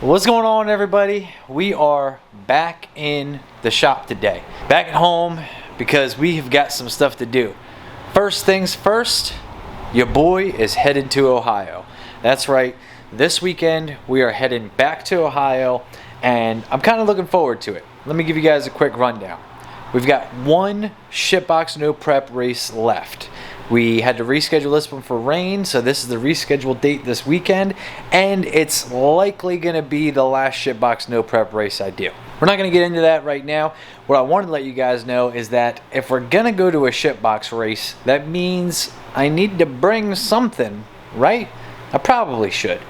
What's going on, everybody? We are back in the shop today, back at home, because we have got some stuff to do. First things first, your boy is headed to Ohio. That's right, this weekend we are heading back to Ohio, and I'm kind of looking forward to it. Let me give you guys a quick rundown. We've got one SHITBOX No Prep race left. We had to reschedule this one for rain, so this is the rescheduled date this weekend, and it's likely going to be the last SHITBOX No Prep race I do. We're not going to get into that right now. What I wanted to let you guys know is that if we're going to go to a SHITBOX race, that means I need to bring something, right? I probably should.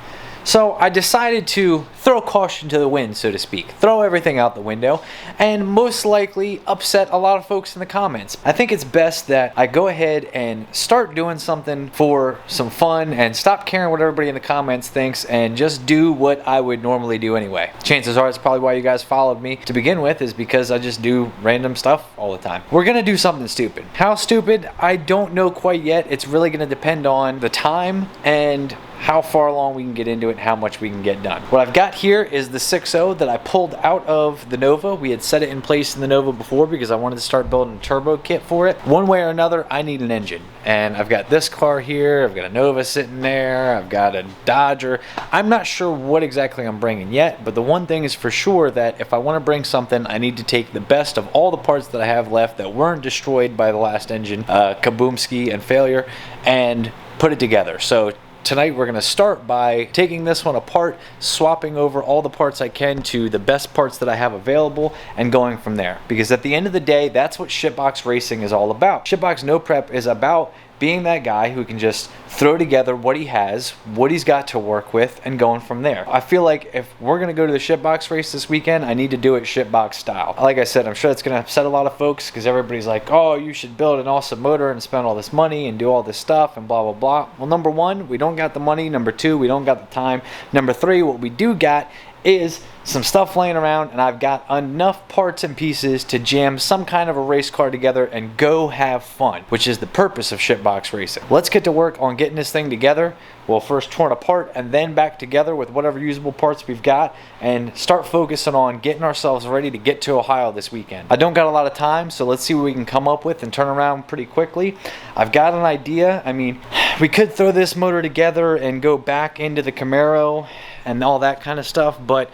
So I decided to throw caution to the wind, so to speak. Throw everything out the window and most likely upset a lot of folks in the comments. I think it's best that I go ahead and start doing something for some fun and stop caring what everybody in the comments thinks and just do what I would normally do anyway. Chances are it's probably why you guys followed me to begin with, is because I just do random stuff all the time. We're gonna do something stupid. How stupid? I don't know quite yet. It's really gonna depend on the time and how far along we can get into it and how much we can get done. What I've got here is the 6.0 that I pulled out of the Nova. We had set it in place in the Nova before because I wanted to start building a turbo kit for it. One way or another, I need an engine. And I've got this car here, I've got a Nova sitting there, I've got a Dodger. I'm not sure what exactly I'm bringing yet, but the one thing is for sure that if I want to bring something, I need to take the best of all the parts that I have left that weren't destroyed by the last engine, kaboomski and failure, and put it together. So tonight we're going to start by taking this one apart, swapping over all the parts I can to the best parts that I have available, and going from there. Because at the end of the day, that's what SHITBOX racing is all about. SHITBOX No Prep is about being that guy who can just throw together what he has, what he's got to work with, and going from there. I feel like if we're going to go to the SHITBOX race this weekend, I need to do it SHITBOX style. Like I said, I'm sure it's going to upset a lot of folks because everybody's like, oh, you should build an awesome motor and spend all this money and do all this stuff and blah, blah, blah. Well, number one, we don't got the money. Number two, we don't got the time. Number three, what we do got is some stuff laying around, and I've got enough parts and pieces to jam some kind of a race car together and go have fun, which is the purpose of SHITBOX racing. Let's get to work on getting this thing together. We'll first torn apart and then back together with whatever usable parts we've got and start focusing on getting ourselves ready to get to Ohio this weekend. I don't got a lot of time, so let's see what we can come up with and turn around pretty quickly. I've got an idea. I mean, we could throw this motor together and go back into the Camaro and all that kind of stuff, but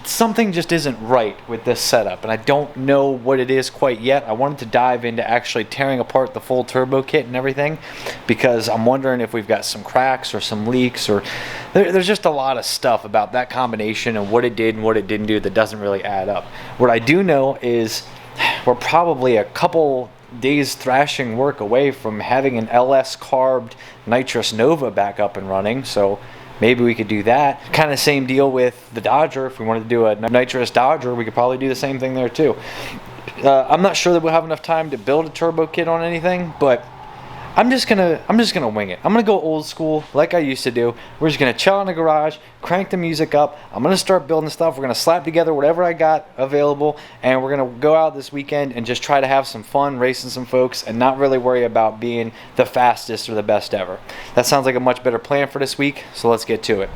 something just isn't right with this setup, and I don't know what it is quite yet. I wanted to dive into actually tearing apart the full turbo kit and everything, because I'm wondering if we've got some cracks or some leaks, or there's just a lot of stuff about that combination and what it did and what it didn't do that doesn't really add up. What I do know is we're probably a couple days thrashing work away from having an LS carbed Nitrous Nova back up and running, so maybe we could do that. Kind of same deal with the Dodger. If we wanted to do a nitrous Dodger, we could probably do the same thing there too. I'm not sure that we'll have enough time to build a turbo kit on anything, but I'm just gonna wing it. I'm gonna go old school like I used to do. We're just gonna chill in the garage, crank the music up. I'm gonna start building stuff. We're gonna slap together whatever I got available, and we're gonna go out this weekend and just try to have some fun racing some folks and not really worry about being the fastest or the best ever. That sounds like a much better plan for this week, so let's get to it.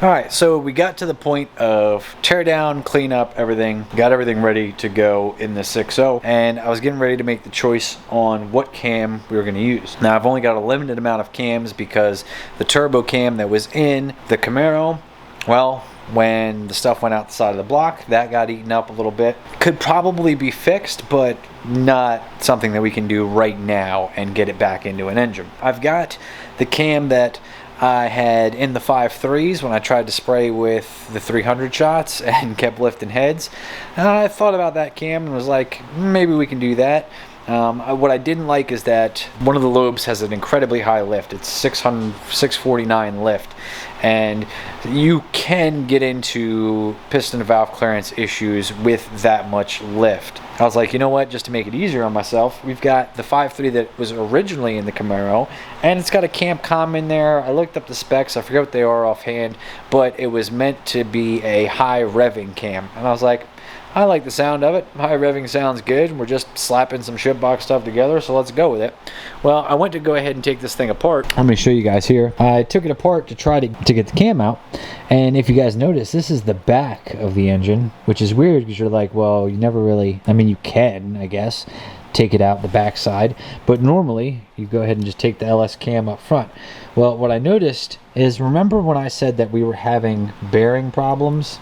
All right, so we got to the point of tear down, clean up everything, got everything ready to go in the 6.0, and I was getting ready to make the choice on what cam we were going to use. Now, I've only got a limited amount of cams because the turbo cam that was in the Camaro, well, when the stuff went out the side of the block, that got eaten up a little bit. Could probably be fixed, but not something that we can do right now and get it back into an engine. I've got the cam that I had in the 5.3s when I tried to spray with the 300 shots and kept lifting heads. I thought about that cam and was like, maybe we can do that. What I didn't like is that one of the lobes has an incredibly high lift. It's 649 lift, and you can get into piston valve clearance issues with that much lift. I was like, you know what, just to make it easier on myself, we've got the 5.3 that was originally in the Camaro, and it's got a cam com in there. I looked up the specs, I forget what they are offhand, but it was meant to be a high revving cam, and I was like, I like the sound of it. High revving sounds good. We're just slapping some SHITBOX stuff together, so let's go with it. Well, I went to go ahead and take this thing apart. Let me show you guys here. I took it apart to try to get the cam out, and if you guys notice, this is the back of the engine, which is weird because you're like, well, you never really, I mean, you can, I guess, take it out the back side, but normally you go ahead and just take the LS cam up front. Well, what I noticed is, remember when I said that we were having bearing problems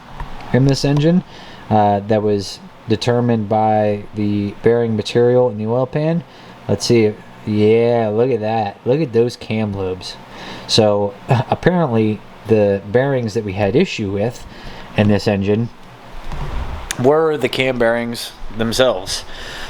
in this engine? That was determined by the bearing material in the oil pan. Let's see. Yeah, look at that. Look at those cam lobes. So apparently the bearings that we had issue with in this engine were the cam bearings themselves.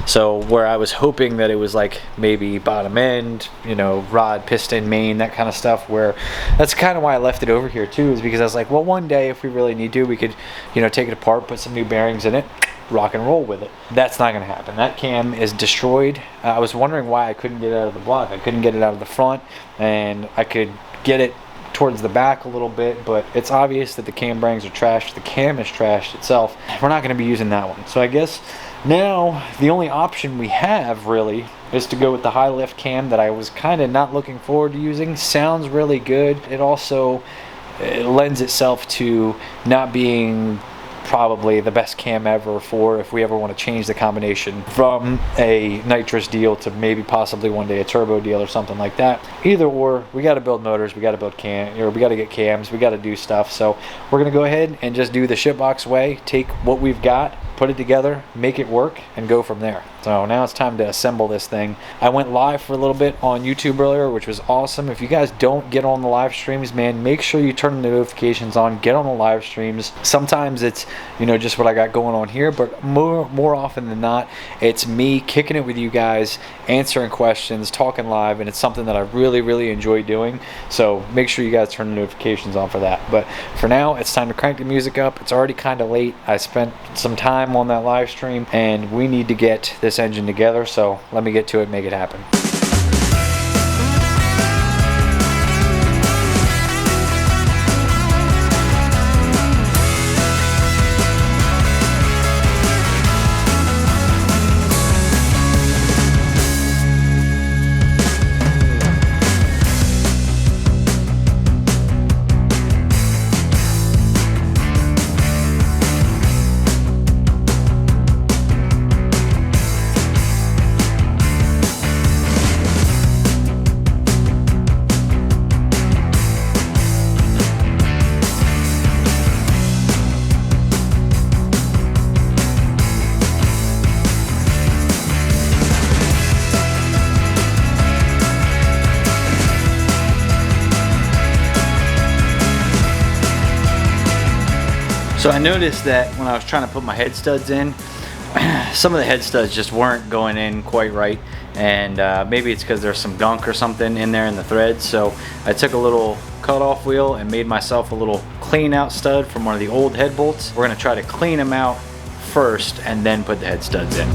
So where I was hoping that it was like maybe bottom end, you know, rod, piston, main, that kind of stuff, where that's kind of why I left it over here too, is because I was like, well, one day if we really need to, we could, you know, take it apart, put some new bearings in it, rock and roll with it. That's not going to happen. That cam is destroyed. I was wondering why I couldn't get it out of the block. I couldn't get it out of the front, and I could get it towards the back a little bit, but it's obvious that the cam bearings are trashed. The cam is trashed itself. We're not going to be using that one. So I guess now the only option we have really is to go with the high lift cam that I was kind of not looking forward to using. Sounds really good. It also lends itself to not being probably the best cam ever for if we ever want to change the combination from a nitrous deal to maybe possibly one day a turbo deal or something like that. Either or, we got to build motors, we got to build we got to get cams, we got to do stuff. So we're going to go ahead and just do the SHITBOX way, take what we've got, put it together, make it work, and go from there. So now it's time to assemble this thing. I went live for a little bit on YouTube earlier, which was awesome. If you guys don't get on the live streams, man, make sure you turn the notifications on, get on the live streams. Sometimes it's, you know, just what I got going on here, but more often than not, it's me kicking it with you guys, answering questions, talking live, and it's something that I really enjoy doing. So make sure you guys turn the notifications on for that. But for now, it's time to crank the music up. It's already kind of late. I spent some time on that live stream, and we need to get this engine together, so let me get to it, make it happen. So I noticed that when I was trying to put my head studs in, some of the head studs just weren't going in quite right, and maybe it's because there's some gunk or something in there in the threads. So I took a little cut-off wheel and made myself a little clean out stud from one of the old head bolts. We're going to try to clean them out first and then put the head studs in.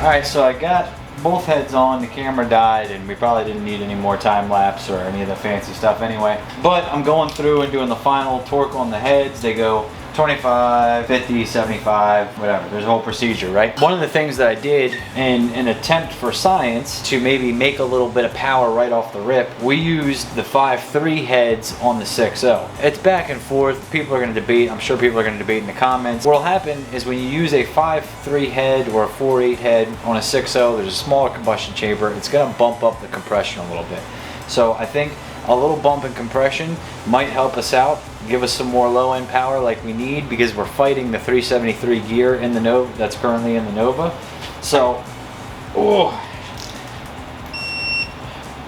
Alright, so I got both heads on, the camera died, and we probably didn't need any more time lapse or any of the fancy stuff anyway. But I'm going through and doing the final torque on the heads. They go 25, 50, 75, whatever. There's a whole procedure, right? One of the things that I did in an attempt for science to maybe make a little bit of power right off the rip, we used the 5.3 heads on the 6.0. It's back and forth. People are going to debate. I'm sure people are going to debate in the comments. What will happen is when you use a 5.3 head or a 4.8 head on a 6.0, there's a smaller combustion chamber. It's going to bump up the compression a little bit. So I think a little bump in compression might help us out, give us some more low end power like we need, because we're fighting the 373 gear in the Nova that's currently in the Nova. So, oh,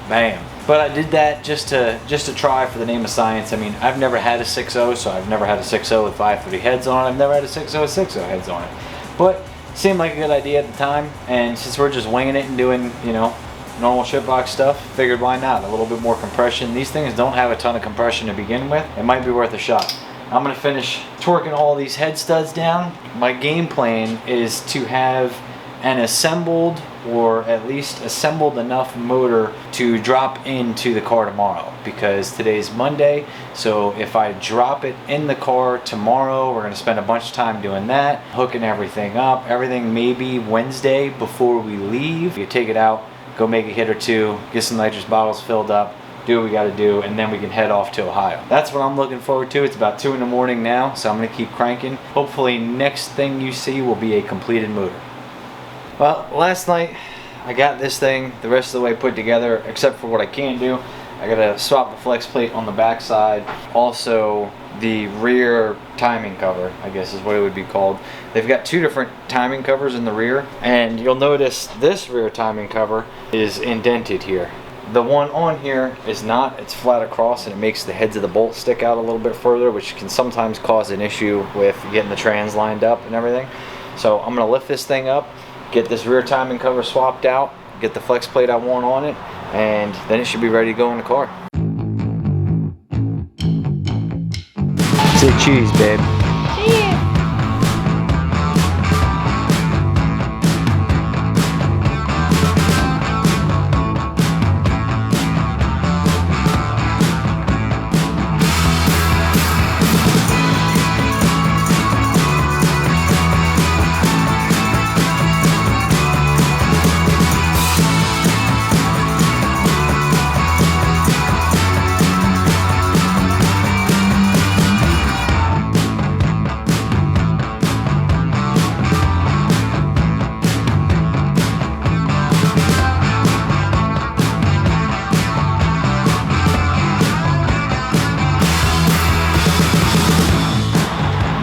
bam. But I did that just to try for the name of science. I mean, I've never had a 6.0, so I've never had a 6.0 with 5.3 heads on it. I've never had a 6.0 with 6.0 heads on it. But it seemed like a good idea at the time, and since we're just winging it and doing, you know, normal SHITBOX stuff, figured why not? A little bit more compression. These things don't have a ton of compression to begin with. It might be worth a shot. I'm gonna finish torquing all these head studs down. My game plan is to have an assembled, or at least assembled enough motor to drop into the car tomorrow, because today's Monday. So if I drop it in the car tomorrow, we're gonna spend a bunch of time doing that, hooking everything up. Everything maybe Wednesday before we leave. You take it out, go make a hit or two, get some nitrous bottles filled up, do what we got to do, and then we can head off to Ohio. That's what I'm looking forward to. It's about 2 in the morning now, so I'm going to keep cranking. Hopefully next thing you see will be a completed motor. Well, last night I got this thing the rest of the way put together, except for what I can do. I got to swap the flex plate on the back side. Also, the rear timing cover, I guess is what it would be called. They've got 2 different timing covers in the rear, and you'll notice this rear timing cover is indented here. The one on here is not. It's flat across, and it makes the heads of the bolts stick out a little bit further, which can sometimes cause an issue with getting the trans lined up and everything. So I'm going to lift this thing up, get this rear timing cover swapped out, get the flex plate I want on it, and then it should be ready to go in the car. Say cheese, babe. Cheese.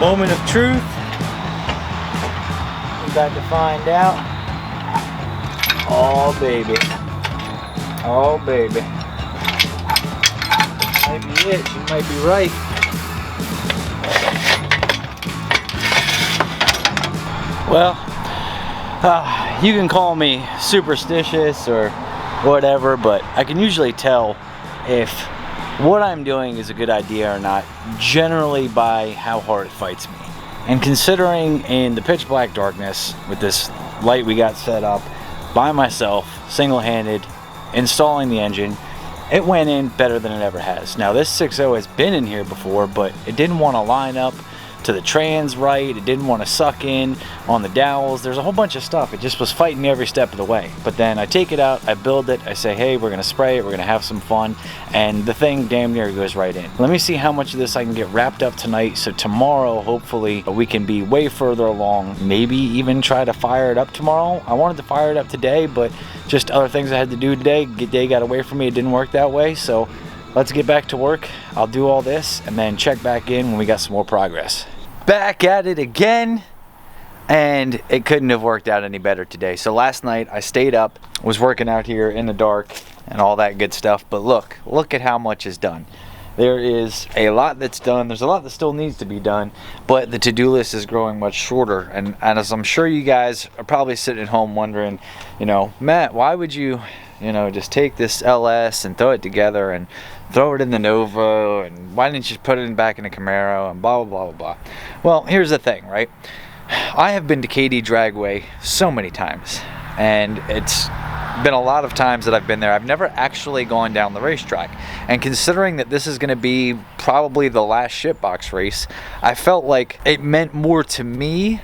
Moment of truth. We're about to find out. Oh baby. Oh baby. Might be it. You might be right. Well, you can call me superstitious or whatever, but I can usually tell if what I'm doing is a good idea or not, generally by how hard it fights me. And considering in the pitch black darkness with this light we got set up by myself, single-handed, installing the engine, it went in better than it ever has. Now this 6.0 has been in here before, but it didn't want to line up to the trans right, it didn't want to suck in on the dowels. There's a whole bunch of stuff. It just was fighting me every step of the way. But then I take it out, I build it, I say, hey, we're gonna spray it, we're gonna have some fun, and the thing damn near goes right in. Let me see how much of this I can get wrapped up tonight, so tomorrow hopefully we can be way further along, maybe even try to fire it up tomorrow. I wanted to fire it up today, but just other things I had to do today, day got away from me, it didn't work that way. So let's get back to work. I'll do all this and then check back in when we got some more progress. Back at it again, and it couldn't have worked out any better today. So last night I stayed up, was working out here in the dark and all that good stuff, but look at how much is done. There is a lot that's done. There's a lot that still needs to be done, but the to-do list is growing much shorter. And as I'm sure you guys are probably sitting at home wondering, you know, Matt, why would you just take this LS and throw it together and throw it in the Nova, and why didn't you put it back in a Camaro, and blah, blah, blah, blah. Well, here's the thing, right? I have been to KD Dragway so many times, and it's been a lot of times that I've been there. I've never actually gone down the racetrack, and considering that this is going to be probably the last SHITBOX race, I felt like it meant more to me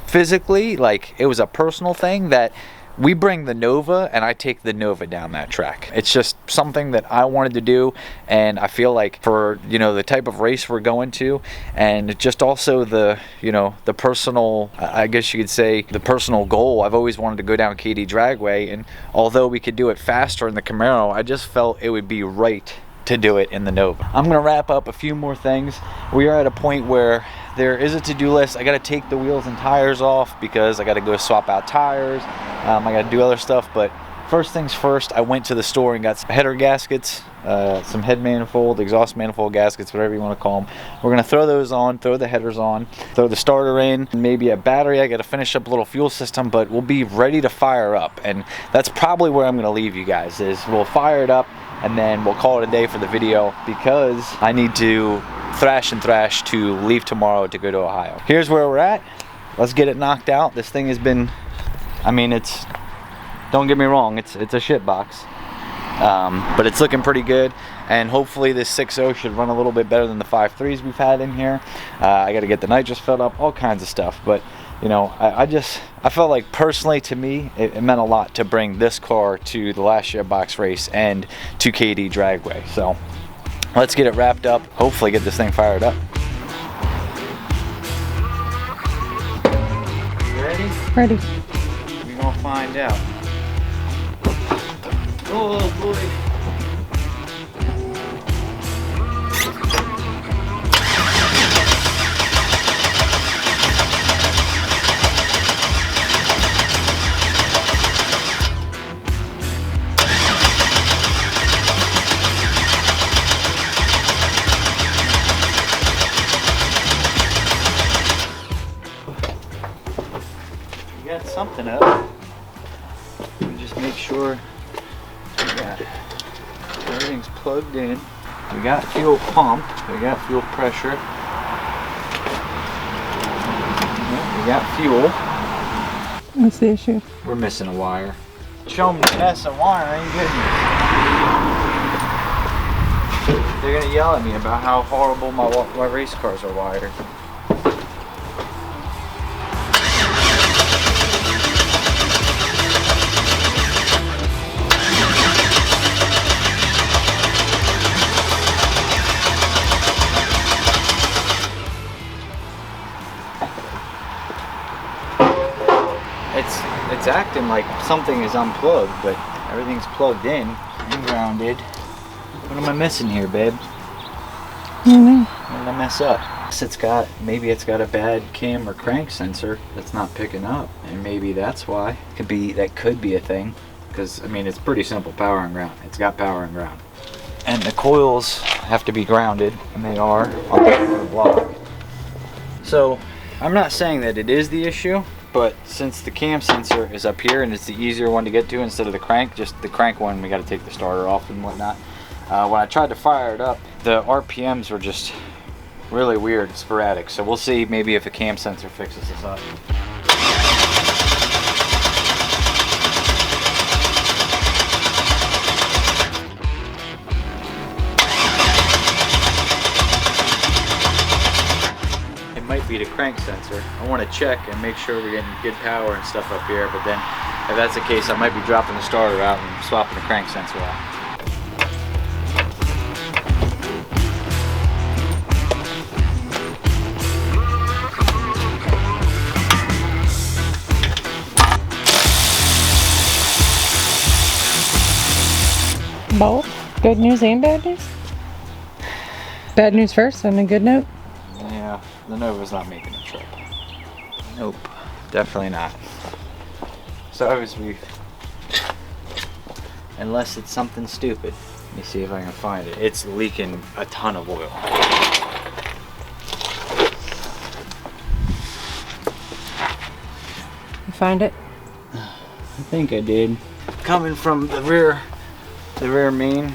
physically, like it was a personal thing, that we bring the Nova and I take the Nova down that track. It's just something that I wanted to do, and I feel like for, you know, the type of race we're going to, and just also the, you know, the personal, I guess you could say, the personal goal. I've always wanted to go down KD Dragway, and although we could do it faster in the Camaro, I just felt it would be right to do it in the Nova. I'm gonna wrap up a few more things. We are at a point where there is a to-do list. I gotta take the wheels and tires off because I gotta go swap out tires. I gotta do other stuff, but first things first, I went to the store and got some header gaskets, some head manifold, exhaust manifold gaskets, whatever you want to call them. We're gonna throw those on, throw the headers on, throw the starter in, maybe a battery. I gotta finish up a little fuel system, but we'll be ready to fire up. And that's probably where I'm gonna leave you guys, is we'll fire it up and then we'll call it a day for the video, because I need to thrash to leave tomorrow to go to Ohio. Here's where we're at. Let's get it knocked out. This thing has been, I mean, it's, don't get me wrong, it's a SHITBOX, but it's looking pretty good, and hopefully this 6.0 should run a little bit better than the 5.3s we've had in here. I got to get the nitrous filled up, all kinds of stuff, but you know, I felt like personally, to me, it meant a lot to bring this car to the last SHITBOX race and to KD Dragway. So let's get it wrapped up, hopefully get this thing fired up. You ready? Ready. We're gonna find out. Oh boy. We got something up. Let me just make sure everything's plugged in. We got fuel pump. We got fuel pressure. Yep, we got fuel. What's the issue? We're missing a wire. Show them the mess of wiring, goodness. They're gonna yell at me about how horrible my race cars are wired. It's acting like something is unplugged, but everything's plugged in and grounded. What am I missing here, babe? I don't know. What did I mess up? Maybe it's got a bad cam or crank sensor that's not picking up, and maybe that's why. That could be a thing, because I mean, it's pretty simple, power and ground. It's got power and ground, and the coils have to be grounded, and they are on the block. So I'm not saying that it is the issue, but since the cam sensor is up here and it's the easier one to get to instead of the crank, just the crank one, we got to take the starter off and whatnot. When I tried to fire it up, the RPMs were just really weird, sporadic. So we'll see maybe if a cam sensor fixes this up. Might be the crank sensor. I want to check and make sure we're getting good power and stuff up here, but then if that's the case, I might be dropping the starter out and swapping the crank sensor out. Both? Good news and bad news? Bad news first and a good note? Yeah, the Nova's not making a trip. Nope, definitely not. So obviously, unless it's something stupid. Let me see if I can find it. It's leaking a ton of oil. You find it? I think I did. Coming from the rear main,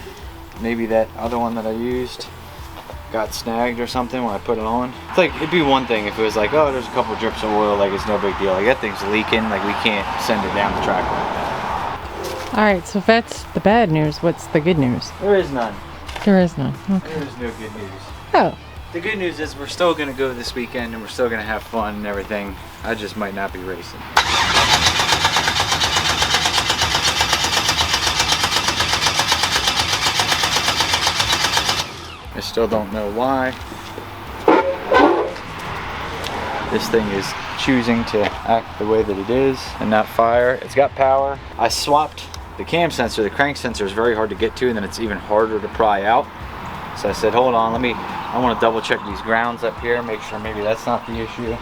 maybe that other one that I used got snagged or something when I put it on. It's like, it'd be one thing if it was like, oh, there's a couple drips of oil, like it's no big deal. Like that thing's leaking, like we can't send it down the track like that. Alright, so if that's the bad news, what's the good news? There is none. There is none. Okay. There is no good news. Oh. The good news is we're still gonna go this weekend and we're still gonna have fun and everything. I just might not be racing. I still don't know why this thing is choosing to act the way that it is and not fire. It's got power. I swapped the cam sensor. The crank sensor is very hard to get to, and then it's even harder to pry out. So I said, hold on, I want to double check these grounds up here, make sure maybe that's not the issue.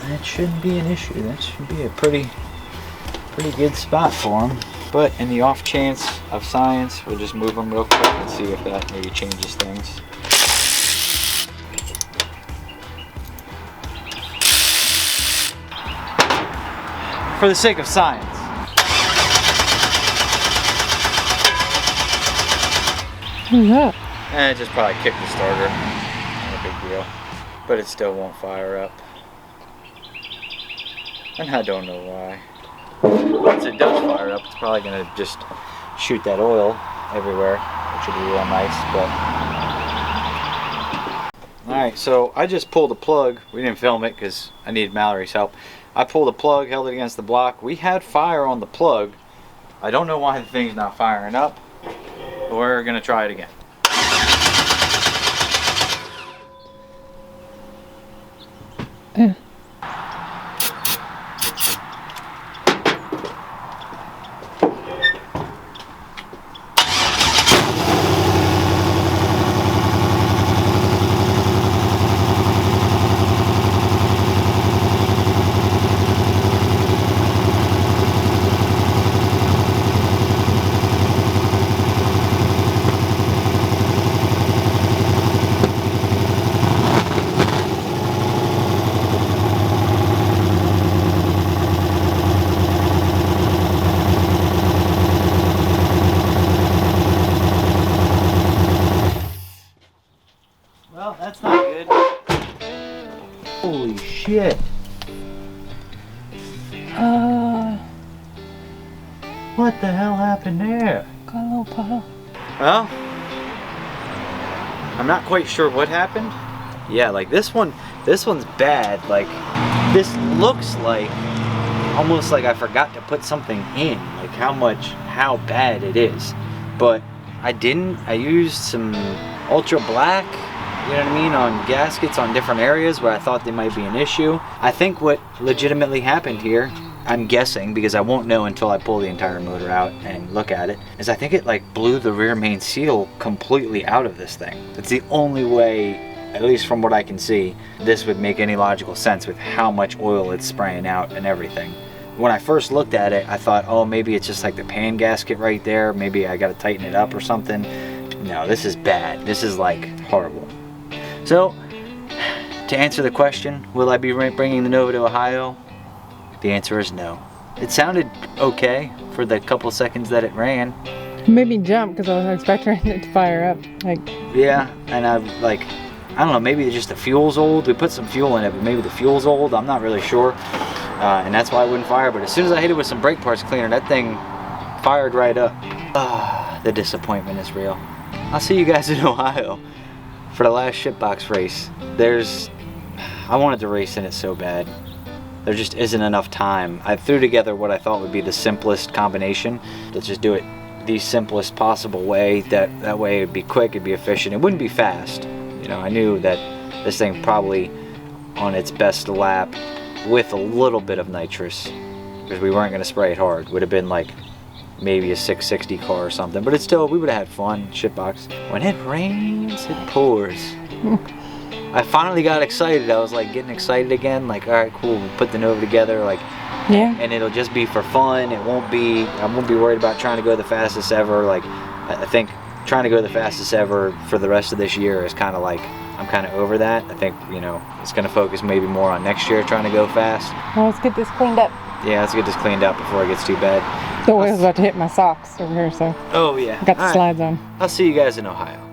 That shouldn't be an issue. That should be a pretty good spot for them. But in the off chance of science, we'll just move them real quick and see if that maybe changes things. For the sake of science. What's that? It just probably kicked the starter. Not a big deal. But it still won't fire up. And I don't know why. Once it does fire up, it's probably going to just shoot that oil everywhere, which would be real nice. But alright, so I just pulled the plug. We didn't film it because I needed Mallory's help. I pulled the plug, held it against the block. We had fire on the plug. I don't know why the thing's not firing up. But we're going to try it again. Yeah. Well, that's not good. Holy shit. What the hell happened there? Got a little puddle. Well, I'm not quite sure what happened. Yeah, like this one's bad. Like, this looks like, almost like I forgot to put something in. Like how bad it is. But I didn't. I used some ultra black, you know what I mean, on gaskets on different areas where I thought they might be an issue. I think what legitimately happened here, I'm guessing because I won't know until I pull the entire motor out and look at it, is I think it like blew the rear main seal completely out of this thing. It's the only way, at least from what I can see, this would make any logical sense with how much oil it's spraying out and everything. When I first looked at it, I thought, oh, maybe it's just like the pan gasket right there. Maybe I got to tighten it up or something. No, this is bad. This is like horrible. So, to answer the question, will I be bringing the Nova to Ohio? The answer is no. It sounded okay for the couple seconds that it ran. Maybe jump because I was expecting it to fire up. Like, yeah, and I don't know, maybe just the fuel's old. We put some fuel in it, but maybe the fuel's old. I'm not really sure. And that's why it wouldn't fire. But as soon as I hit it with some brake parts cleaner, that thing fired right up. The disappointment is real. I'll see you guys in Ohio for the last SHITBOX race. I wanted to race in it so bad. There just isn't enough time. I threw together what I thought would be the simplest combination. Let's just do it the simplest possible way. That way it'd be quick, it'd be efficient. It wouldn't be fast. You know, I knew that this thing probably on its best lap with a little bit of nitrous, because we weren't going to spray it hard, would have been like maybe a 660 car or something. But it's still, we would have had fun. SHITBOX. When it rains, it pours. I finally got excited. I was like getting excited again. Like, all right, cool. We'll put the Nova together. Like, yeah. And it'll just be for fun. I won't be worried about trying to go the fastest ever. Like, I think trying to go the fastest ever for the rest of this year is kind of like, I'm kind of over that. I think, you know, it's going to focus maybe more on next year trying to go fast. Well, let's get this cleaned up. Yeah, let's get this cleaned up before it gets too bad. The oil's about to hit my socks over here, so. Oh, yeah. I got the slides on. I'll see you guys in Ohio.